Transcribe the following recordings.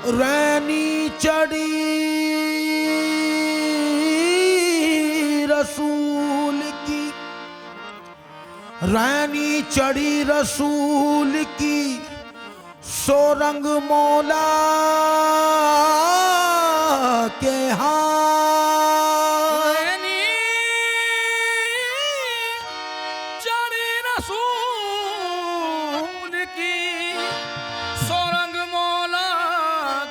रैनी चढ़ी रसूल की, रैनी चढ़ी रसूल की, सो रंग मौला के हाथ। रैनी चढ़ी रसूल की, सो रंग मौला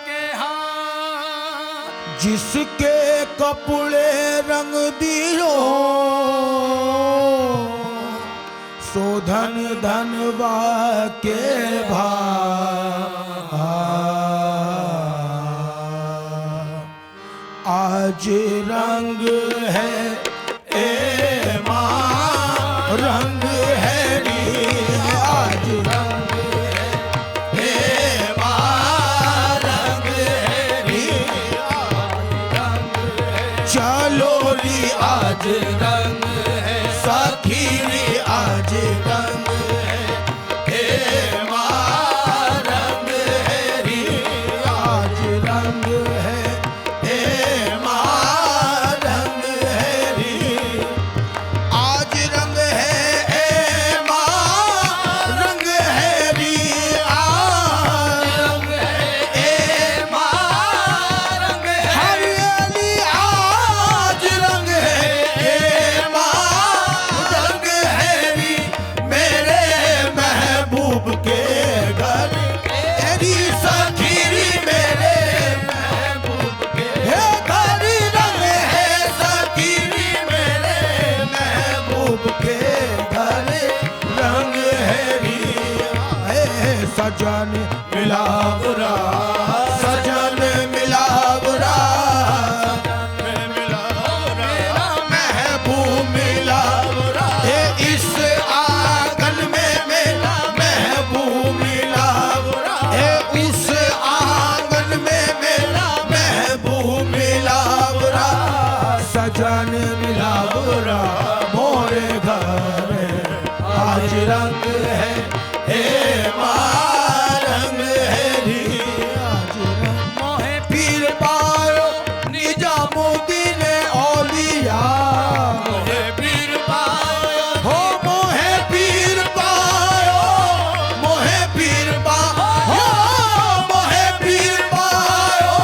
के हाथ। जिसके कपड़े रंग दियो, सो धन धनवा के भाग। आज रंग है ए माँ, रंग है री, आज रंग है ए माँ, रंग है री, चलो री आज रंग है, सखी री आज रंग है, हे माँ रंग है री, आज रंग है, हे माँ रंग है री, आज रंग है, हे माँ रंग है री, आज रंग है, हे माँ रंग है, हरियाली आज रंग है, हे माँ रंग है री, मेरे महबूब के घर तेरी सखी री, मेरे महबूब के घर रंग है, सखी री मेरे महबूब के घर रंग है री। हे सजन मिलावरा, सजन मिलावरा, महबूब मिलावरा, हे इस आंगन में मेरा महबूब मिलावरा, हे उस आंगन में मेरा महबूब मिलावरा, सजन मिलावरा, मोरे घर आज रंग है, हे माँ रंग है री, आज रंग मोहे पीर पायो निजामुद्दीन औलिया, मोहे पीर पायो, हो मोहे पीर पायो, मोहे पीर पायो, मोहे पीर पायो,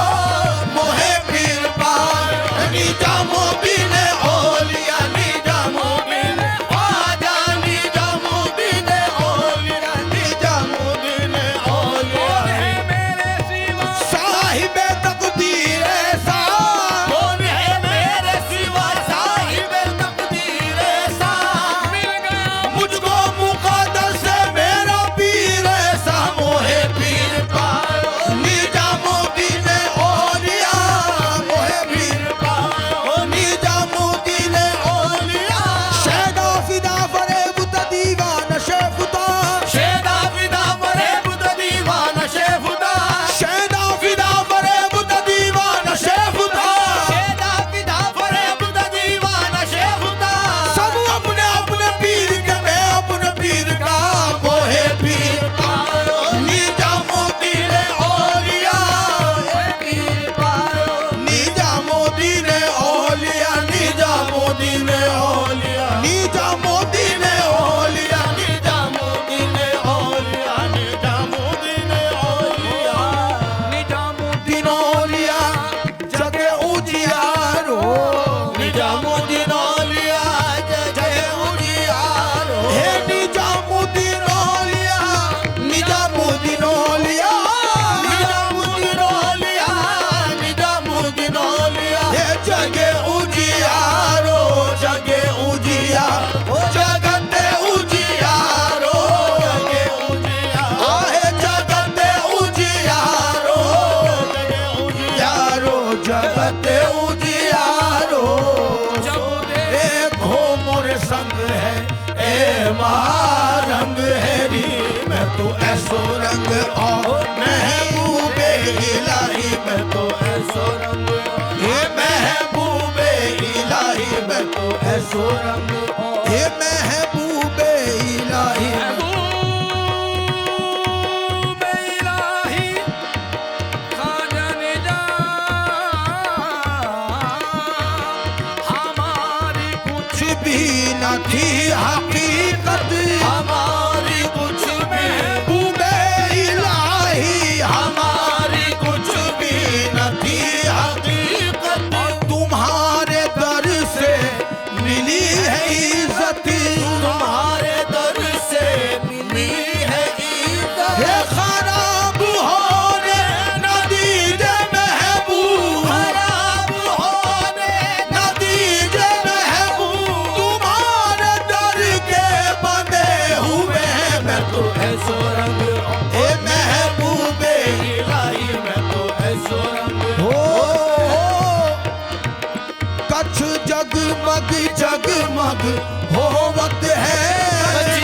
मोहे पीर पायो, निजामुद्दीन औलिया, निजामुद्दीन ख्वाजा, निजामुद्दीन औलिया, निजामुद्दीन औलिया, मोहे मेरे सिवा, साहिबे तकदीर ऐसा, कौन है मेरे सिवा, साहिबे तकदीर ऐसा, मिल गया मुझको मुक़द्दस से मेरा पीर ऐसा, मोहे पीर पायो, निजामुद्दीन औलिया, मोहे पीर पायो, निजामुद्दीन औलिया, शहदा फिदा फरेब ता दीवाना शेफुता, शेदा फिदा फरेब ता दीवाना शेफुदा, शहदा फिदा फरेब ता दीवाना शेफुता, शेदा फिदा फरेब ता दीवाना शेफुदा। सब अपने अपने पीर के, मैं अपने पीर का, मोहे पीर पायो, निजामुद्दीन औलिया, पीर पायो, निजामुद्दीन औलिया, निजामुद्दीन औलिया, निजामुद्दीन औलिया, निजामुद्दीन औलिया, निजामुद्दीन औलिया, निजामुद्दीन औलिया, जगे उजियारो, निजामुद्दीन औलिया, जगे उजियारो, हे निजामुद्दीन औलिया, निजामुद्दीन औलिया, निजामुद्दीन औलिया, निजामुद्दीन औलिया, हे जगे उजियारो, जगे उजिया, जगते उजियारो, जगे उजियारो, आहे जगते उजियारो, जगे उजियारो, जगते उजियारो, देखो मोरे संग है, ए माँ रंग है री, मैं तो ऐसो रंग और महबूबे इलाही, मैं तो ऐसो रंग, हे महबूबे इलाही, मैं तो ऐसो रंग, हे महबूबे इलाही, महबूब इलाही, न थी हकीकत हमारी कुछ भी महबूबे इलाही हमारी कुछ भी न थी हकीकत और तुम्हारे दर से मिली है इज्जत तुम्हारे दर से मिली है इज्जत हे खराब होने न दीजे महबूब खराब होने न दीजे महबूब तुम्हारे दर के बंधे हुए हैं मैं तो ऐसो रंग ए महबूबे इलाही मैं तो ऐसो रंग हो कच्छ जगमग जगमग होवत है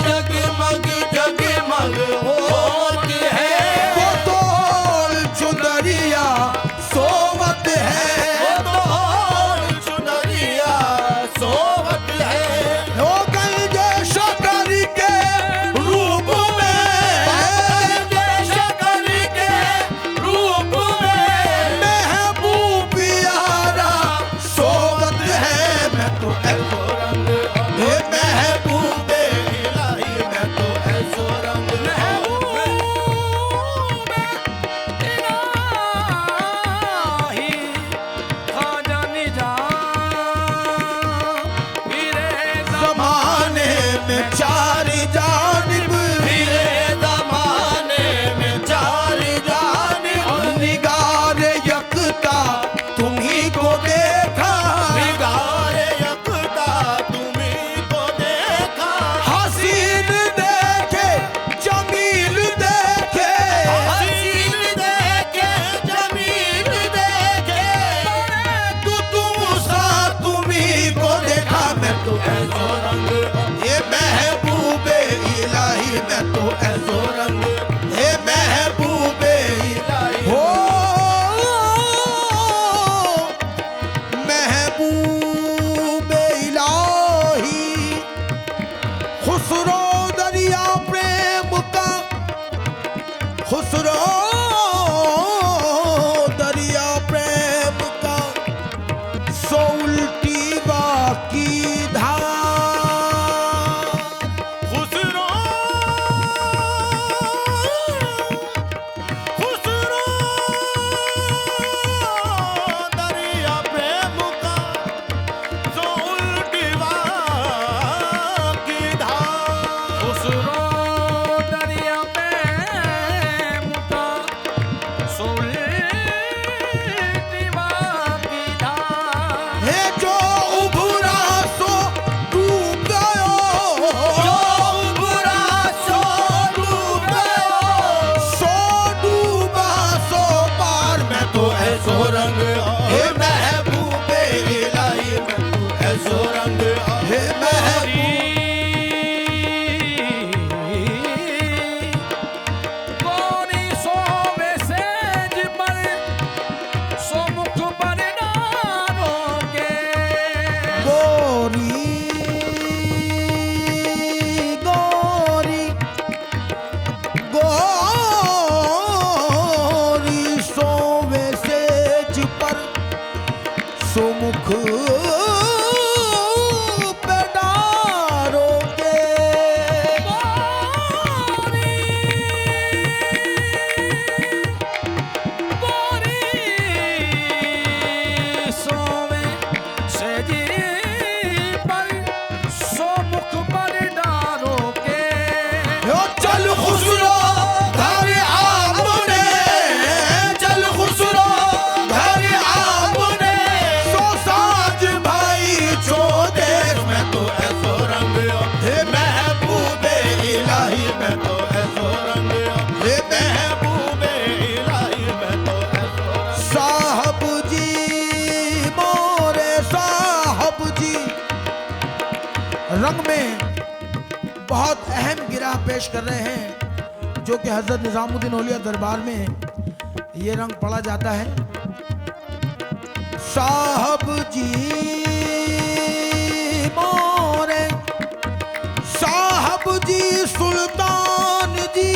जगमग जगमग होती है वो तोल चुनरिया सोवत है वो तो चुनरिया सोवत है हो गंजे शकर के रूप में शकर के रूप में महबूब यारा सोवत है मैं तो ऐसो रंग ए महबूबे इलाही मैं तो ऐसो रंग जमाने में चार जानिब मेरे जमाने में चार जानिब निगार यकता तुम्ही को देखा निगारे यकता तुम्हीं को देखा हसीन देखे जमील देखे हसीन देखे जमील देखे तू तुम सा तुम्ही को देखा मैं तो ऐसो रंग ये महबूबे इलाही मैं तो ऐसो रंग ये महबूबे इलाही हो महबूबे इलाही खुसरो दरिया प्रेम का खुसरो दरिया प्रेम का सो उल्टी बाकी धार खुसरो खुसरो दरिया प्रेम का जो उल्टी की धार खुसरो दरिया प्रेम का जो उल्टी की धार है जो उभरा सो डूब गयो जो बुरा सो डूब गयो सो डूबा सो पार मैं तो ऐसो रंग हे महबूबे इलाही मैं तो ऐसो रंग हे महबूब कोनी सोवे सेज पर सोमुख पर डालोगे गोरी गोरी गोरी सोवे सेज पर सुमुख पे डारोगे सोवे सेजी पर सोमुख पर डालोगे यो चल खुसरो घर आपने चल खुसरो घर आपने सो साज भाई छो देश में तो ऐसो रंग हे महबूबे इलाही मैं तो ऐसो रंग हे महबूबे इलाही मैं तो ऐसो साहब जी मोरे साहब जी रंग में बहुत अहम गिरा पेश कर रहे हैं जो कि हजरत निजामुद्दीन औलिया दरबार में ये रंग पढ़ा जाता है। साहब जी मोरे साहब जी सुल्तान जी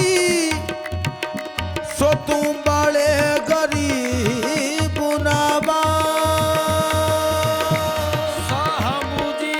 सो तुम बड़े गरीब नवाज साहब जी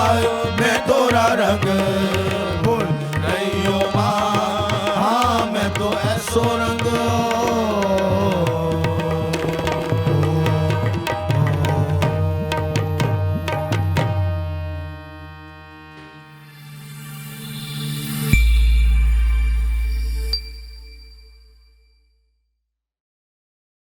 आयो मैं तोरा रंग बोल रही हो माँ, हाँ मैं तो ऐसो रंग